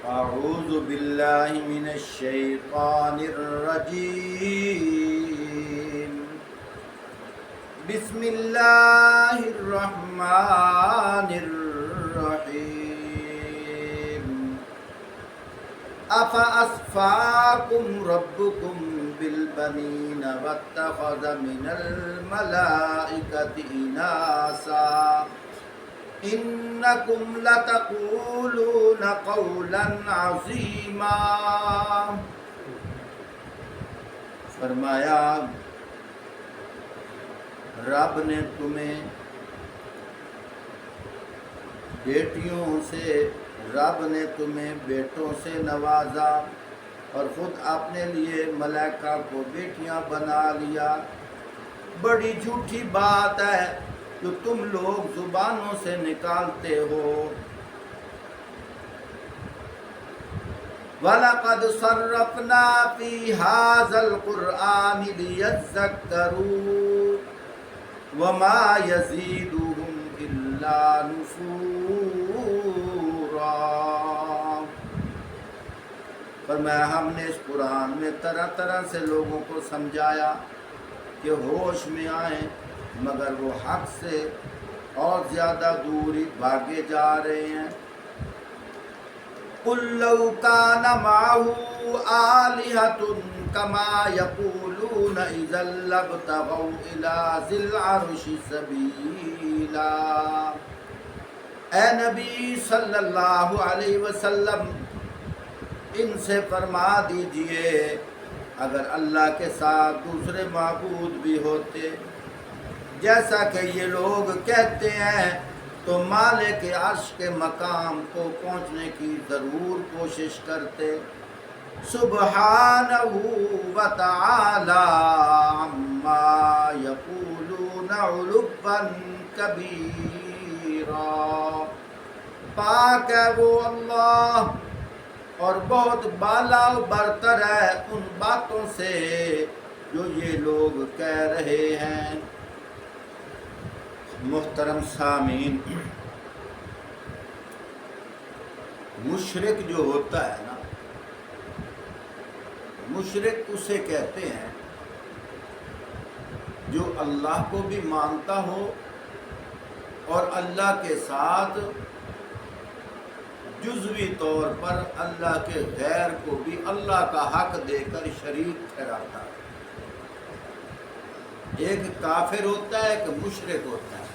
أعوذ بالله من الشيطان الرجيم. بسم الله الرحمن الرحيم. أفأصفاكم ربكم بالبنين واتخذ من الملائكة إناثا إنكم لتقولون قولا عظيما. فرمایا رب نے تمہیں بیٹوں سے نوازا اور خود اپنے لیے ملائکہ کو بیٹیاں بنا لیا. بڑی جھوٹی بات ہے جو تم لوگ زبانوں سے نکالتے ہو. وَلَقَدْ صَرَّفْنَا فِي هَذَا الْقُرْآنِ لِيَذَّكَّرُوا وَمَا يَزِيدُهُمْ إِلَّا نُفُورًا. فرمایا ہم نے اس قرآن میں طرح طرح سے لوگوں کو سمجھایا کہ ہوش میں آئیں، مگر وہ حق سے اور زیادہ دوری بھاگے جا رہے ہیں. قُلْ لَوْ كَانَ مَعَهُ آلِهَةٌ كَمَا يَقُولُونَ إِذًا لَابْتَغَوْا إِلَى ذِي الْعَرْشِ سَبِيلًا. اے نبی صلی اللہ علیہ وسلم، ان سے فرما دیجئے اگر اللہ کے ساتھ دوسرے معبود بھی ہوتے جیسا کہ یہ لوگ کہتے ہیں تو مالک عرش کے مقام کو پہنچنے کی ضرور کوشش کرتے. سبحانہ و تعالی عما یقولون علوا کبیرا. پاک ہے وہ اللہ اور بہت بالا و برتر ہے ان باتوں سے جو یہ لوگ کہہ رہے ہیں. محترم سامعین، مشرک جو ہوتا ہے نا، مشرک اسے کہتے ہیں جو اللہ کو بھی مانتا ہو اور اللہ کے ساتھ جزوی طور پر اللہ کے غیر کو بھی اللہ کا حق دے کر شریک ٹھہراتا ہے. ایک کافر ہوتا ہے، ایک مشرک ہوتا ہے.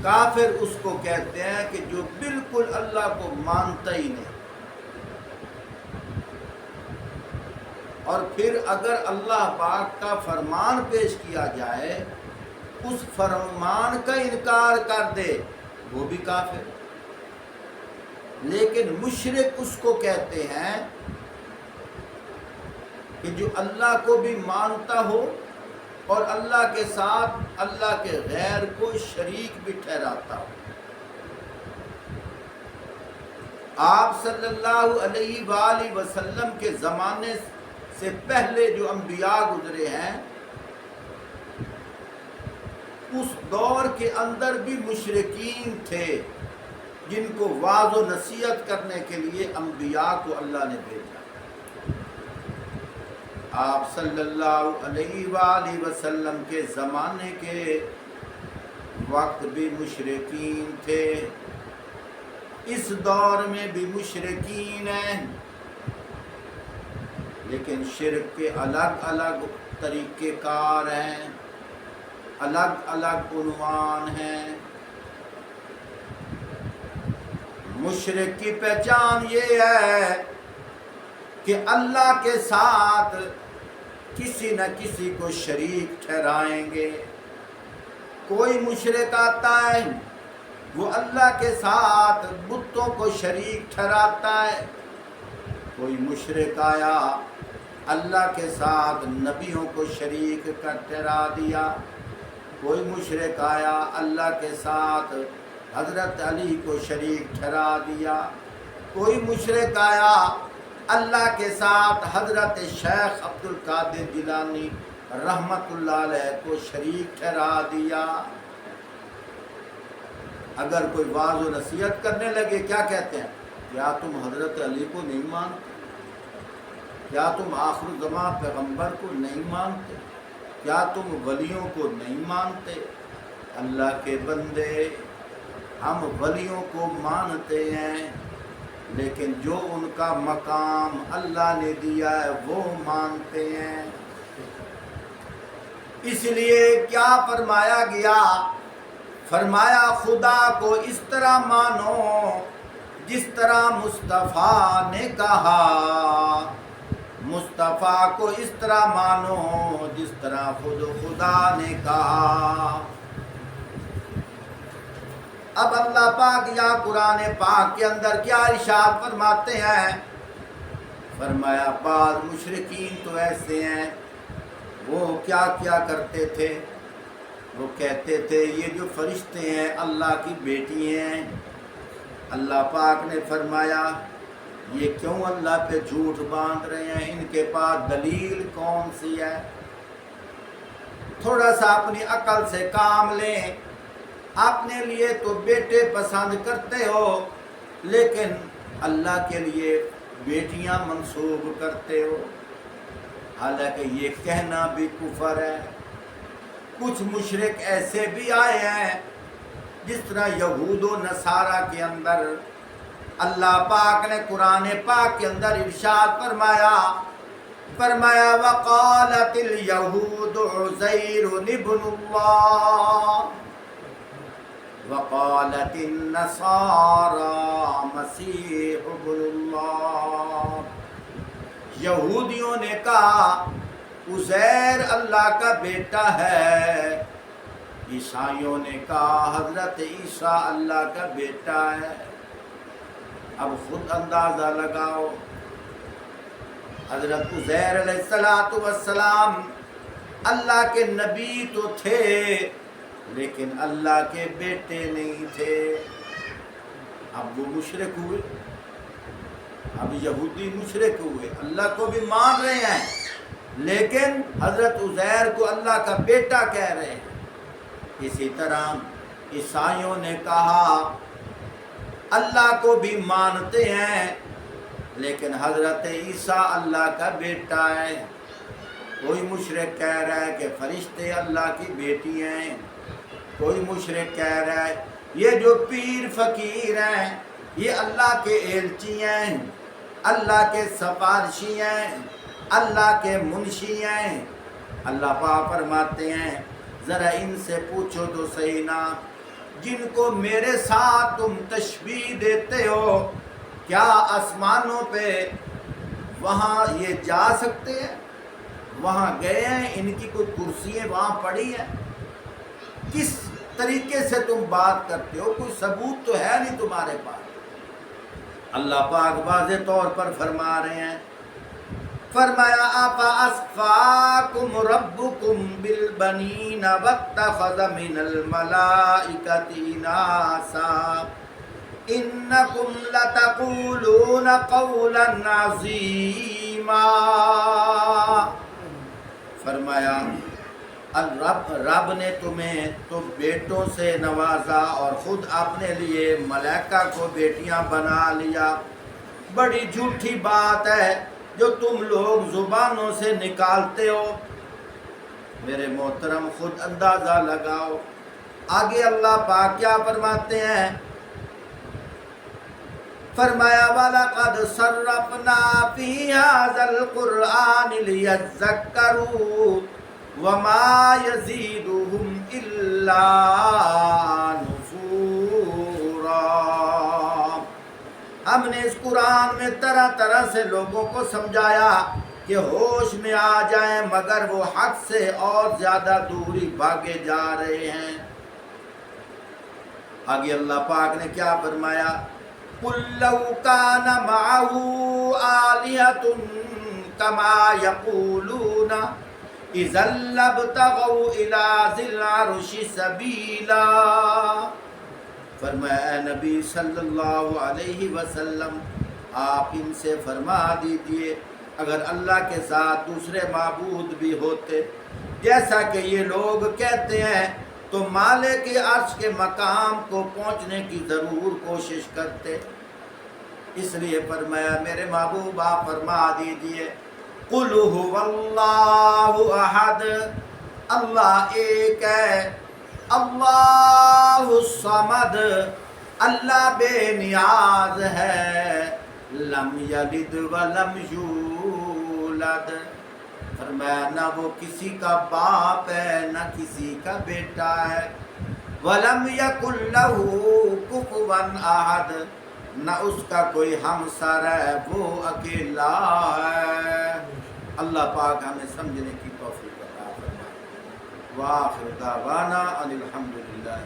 کافر اس کو کہتے ہیں کہ جو بالکل اللہ کو مانتا ہی نہیں، اور پھر اگر اللہ پاک کا فرمان پیش کیا جائے اس فرمان کا انکار کر دے وہ بھی کافر. لیکن مشرک اس کو کہتے ہیں کہ جو اللہ کو بھی مانتا ہو اور اللہ کے ساتھ اللہ کے غیر کو شریک بھی ٹھہراتا ہو. آپ صلی اللہ علیہ وآلہ وسلم کے زمانے سے پہلے جو انبیاء گزرے ہیں اس دور کے اندر بھی مشرکین تھے جن کو واعظ و نصیحت کرنے کے لیے انبیاء کو اللہ نے بھیجا. آپ صلی اللہ علیہ وآلہ وسلم کے زمانے کے وقت بھی مشرکین تھے، اس دور میں بھی مشرکین ہیں، لیکن شرک کے الگ الگ طریقے کار ہیں، الگ الگ عنوان ہیں. مشرک کی پہچان یہ ہے کہ اللہ کے ساتھ کسی نہ کسی کو شریک ٹھہرائیں گے. کوئی مشرک آتا ہے وہ اللہ کے ساتھ بتوں کو شریک ٹھہراتا ہے. کوئی مشرک آیا اللہ کے ساتھ نبیوں کو شریک کر ٹھہرا دیا. کوئی مشرک آیا اللہ کے ساتھ حضرت علی کو شریک ٹھہرا دیا. کوئی مشرک آیا اللہ کے ساتھ حضرت شیخ عبد القادر جیلانی رحمت اللہ علیہ کو شریک ٹھہرا دیا. اگر کوئی واعظ و نصیحت کرنے لگے کیا کہتے ہیں؟ کیا تم حضرت علی کو نہیں مانتے؟ کیا تم آخر الزماں پیغمبر کو نہیں مانتے؟ کیا تم ولیوں کو نہیں مانتے؟ اللہ کے بندے، ہم ولیوں کو مانتے ہیں، لیکن جو ان کا مقام اللہ نے دیا ہے وہ مانتے ہیں۔ اس لیے کیا فرمایا گیا؟ فرمایا خدا کو اس طرح مانو جس طرح مصطفیٰ نے کہا، مصطفیٰ کو اس طرح مانو جس طرح خود خدا نے کہا۔ اب اللہ پاک یا قرآن پاک کے اندر کیا ارشاد فرماتے ہیں؟ فرمایا بعض مشرکین تو ایسے ہیں، وہ کیا کیا کرتے تھے؟ وہ کہتے تھے یہ جو فرشتے ہیں اللہ کی بیٹی ہیں۔ اللہ پاک نے فرمایا یہ کیوں اللہ پہ جھوٹ باندھ رہے ہیں؟ ان کے پاس دلیل کون سی ہے؟ تھوڑا سا اپنی عقل سے کام لیں۔ اپنے لیے تو بیٹے پسند کرتے ہو، لیکن اللہ کے لیے بیٹیاں منسوب کرتے ہو، حالانکہ یہ کہنا بھی کفر ہے۔ کچھ مشرک ایسے بھی آئے ہیں جس طرح یہود و نصارہ کے اندر اللہ پاک نے قرآن پاک کے اندر ارشاد فرمایا وقالت الیہود عزیر ابن اللہ وقالت النصارى مسیح ابن اللہ۔ یہودیوں نے کہا عزیر اللہ کا بیٹا ہے، عیسائیوں نے کہا حضرت عیسیٰ اللہ کا بیٹا ہے۔ اب خود اندازہ لگاؤ، حضرت عزیر علیہ السلام اللہ کے نبی تو تھے لیکن اللہ کے بیٹے نہیں تھے۔ اب وہ مشرک ہوئے، اب یہودی مشرک ہوئے، اللہ کو بھی مان رہے ہیں لیکن حضرت عزیر کو اللہ کا بیٹا کہہ رہے ہیں۔ اسی طرح عیسائیوں نے کہا اللہ کو بھی مانتے ہیں لیکن حضرت عیسیٰ اللہ کا بیٹا ہے۔ کوئی مشرک کہہ رہا ہے کہ فرشتے اللہ کی بیٹی ہیں، کوئی مشرک کہہ رہا ہے یہ جو پیر فقیر ہیں یہ اللہ کے ایلچی ہیں، اللہ کے سفارشی ہیں، اللہ کے منشی ہیں۔ اللہ پاک فرماتے ہیں ذرا ان سے پوچھو تو صحیح نا، جن کو میرے ساتھ تم تشبیہ دیتے ہو کیا آسمانوں پہ وہاں یہ جا سکتے ہیں؟ وہاں گئے ہیں؟ ان کی کوئی کرسی وہاں پڑی ہے؟ کس طریقے سے تم بات کرتے ہو؟ کوئی ثبوت تو ہے نہیں تمہارے پاس۔ اللہ پاک واضح طور پر فرما رہے ہیں، فرمایا آفا اصفاکم ربکم بالبنین واتخذ من الملائکۃ اناسا انکم لتقولون قولا عظیما۔ فرمایا رب نے تمہیں تو بیٹوں سے نوازا اور خود اپنے لیے ملائکہ کو بیٹیاں بنا لیا۔ بڑی جھوٹی بات ہے جو تم لوگ زبانوں سے نکالتے ہو۔ میرے محترم خود اندازہ لگاؤ آگے اللہ پاک کیا فرماتے ہیں؟ فرمایا وَلَقَدْ صَرَّفْنَا فِي هَذَا الْقُرْآنِ لِيَذَّكَّرُوا وَمَا يَزِيدُهُمْ إِلَّا نُفُورًا۔ ہم نے اس قرآن میں طرح طرح سے لوگوں کو سمجھایا کہ ہوش میں آ جائیں، مگر وہ حق سے اور زیادہ دوری بھاگے جا رہے ہیں۔ آگے اللہ پاک نے کیا فرمایا؟ قُلْ لَوْ كَانَ مَعَهُ آلِهَةٌ كَمَا يَقُولُونَ إِذًا لَّابْتَغَوْا إِلَىٰ ذِي الْعَرْشِ سَبِيلًا۔ فرمایا اے نبی صلی اللہ علیہ وسلم آپ ان سے فرما دیجئے اگر اللہ کے ساتھ دوسرے معبود بھی ہوتے جیسا کہ یہ لوگ کہتے ہیں تو مالک عرش کے مقام کو پہنچنے کی ضرور کوشش کرتے۔ اس لیے فرمایا میرے محبوب آپ فرما دیجئے قل هو اللہ احد، اللہ ایک ہے، اللہ الصمد، اللہ بے نیاز ہے، لم یلد ولم یولد، فرمایا نہ وہ کسی کا باپ ہے نہ کسی کا بیٹا ہے، ولم یکن لہ کفوا احد، نہ اس کا کوئی ہمسر ہے، وہ اکیلا ہے۔ اللہ پاک ہمیں سمجھنے کی توفیق عطا فرمائے۔ وآخر دعوانا ان الحمد للہ۔